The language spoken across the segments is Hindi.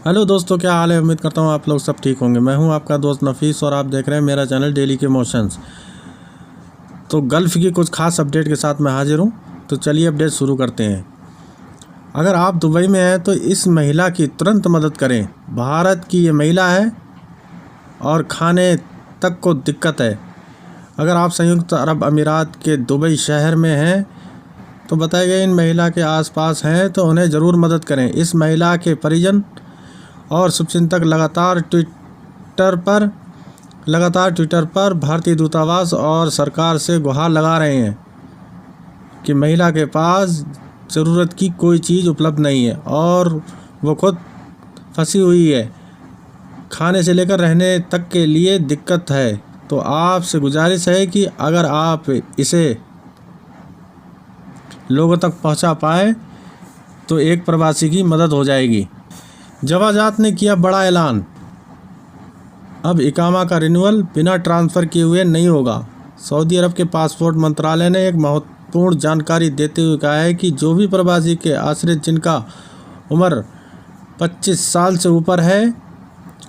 हेलो दोस्तों, क्या हाल है। उम्मीद करता हूँ आप लोग सब ठीक होंगे। मैं हूँ आपका दोस्त नफीस और आप देख रहे हैं मेरा चैनल डेली के मोशंस। तो गल्फ़ की कुछ खास अपडेट के साथ मैं हाजिर हूँ। तो चलिए अपडेट शुरू करते हैं। अगर आप दुबई में हैं तो इस महिला की तुरंत मदद करें। भारत की ये महिला है और खाने तक को दिक्कत है। अगर आप संयुक्त अरब अमीरात के दुबई शहर में हैं तो बताए गए इन महिला के आसपास हैं तो उन्हें ज़रूर मदद करें। इस महिला के परिजन और शुभचिंतक लगातार ट्विटर पर भारतीय दूतावास और सरकार से गुहार लगा रहे हैं कि महिला के पास ज़रूरत की कोई चीज़ उपलब्ध नहीं है और वो खुद फंसी हुई है। खाने से लेकर रहने तक के लिए दिक्कत है। तो आपसे गुजारिश है कि अगर आप इसे लोगों तक पहुंचा पाए तो एक प्रवासी की मदद हो जाएगी। जवाजात ने किया बड़ा ऐलान। अब इकामा का रिन्यूअल बिना ट्रांसफ़र किए हुए नहीं होगा। सऊदी अरब के पासपोर्ट मंत्रालय ने एक महत्वपूर्ण जानकारी देते हुए कहा है कि जो भी प्रवासी के आश्रित जिनका उम्र 25 साल से ऊपर है,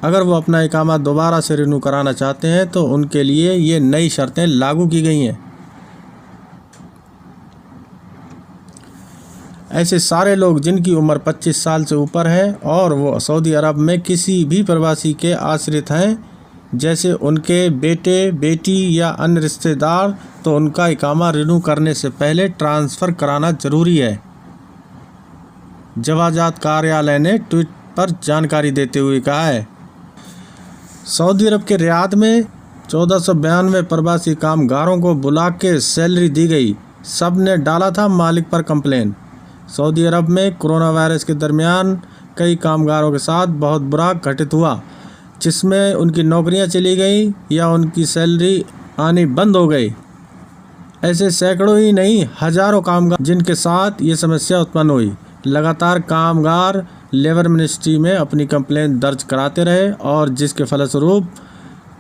अगर वो अपना इकामा दोबारा से रिन्यू कराना चाहते हैं तो उनके लिए ये नई शर्तें लागू की गई हैं। ऐसे सारे लोग जिनकी उम्र 25 साल से ऊपर है और वो सऊदी अरब में किसी भी प्रवासी के आश्रित हैं, जैसे उनके बेटे बेटी या अन्य रिश्तेदार, तो उनका इकामा रिन्यू करने से पहले ट्रांसफ़र कराना ज़रूरी है। जवाजात कार्यालय ने ट्वीट पर जानकारी देते हुए कहा है। सऊदी अरब के रियाद में 1492 प्रवासी कामगारों को बुला के सैलरी दी गई। सब ने डाला था मालिक पर कंप्लेन। सऊदी अरब में कोरोना वायरस के दरमियान कई कामगारों के साथ बहुत बुरा घटित हुआ, जिसमें उनकी नौकरियां चली गई या उनकी सैलरी आनी बंद हो गई। ऐसे सैकड़ों ही नहीं, हज़ारों कामगार जिनके साथ ये समस्या उत्पन्न हुई। लगातार कामगार लेबर मिनिस्ट्री में अपनी कंप्लेंट दर्ज कराते रहे और जिसके फलस्वरूप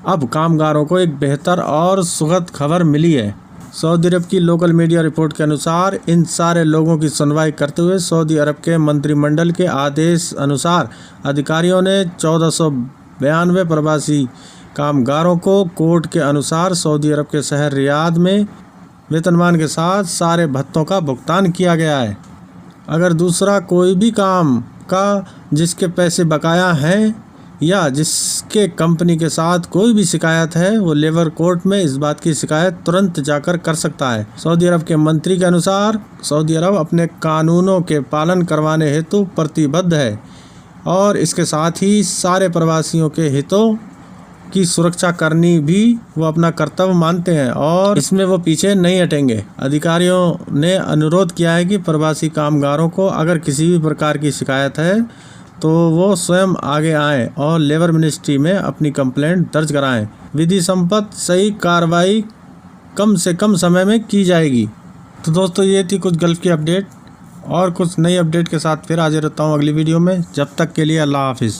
अब कामगारों को एक बेहतर और सुखद खबर मिली है। सऊदी अरब की लोकल मीडिया रिपोर्ट के अनुसार इन सारे लोगों की सुनवाई करते हुए सऊदी अरब के मंत्रिमंडल के आदेश अनुसार अधिकारियों ने 1492 प्रवासी कामगारों को कोर्ट के अनुसार सऊदी अरब के शहर रियाद में वेतनमान के साथ सारे भत्तों का भुगतान किया गया है। अगर दूसरा कोई भी काम का जिसके पैसे बकाया हैं या जिसके कंपनी के साथ कोई भी शिकायत है, वो लेबर कोर्ट में इस बात की शिकायत तुरंत जाकर कर सकता है। सऊदी अरब के मंत्री के अनुसार सऊदी अरब अपने कानूनों के पालन करवाने हेतु प्रतिबद्ध है और इसके साथ ही सारे प्रवासियों के हितों की सुरक्षा करनी भी वो अपना कर्तव्य मानते हैं और इसमें वो पीछे नहीं हटेंगे। अधिकारियों ने अनुरोध किया है कि प्रवासी कामगारों को अगर किसी भी प्रकार की शिकायत है तो वो स्वयं आगे आएं और लेबर मिनिस्ट्री में अपनी कंप्लेंट दर्ज कराएं। विधि सम्मत सही कार्रवाई कम से कम समय में की जाएगी। तो दोस्तों, ये थी कुछ गल्फ़ की अपडेट और कुछ नई अपडेट के साथ फिर हाजिर रहता हूँ अगली वीडियो में। जब तक के लिए अल्लाह हाफिज़।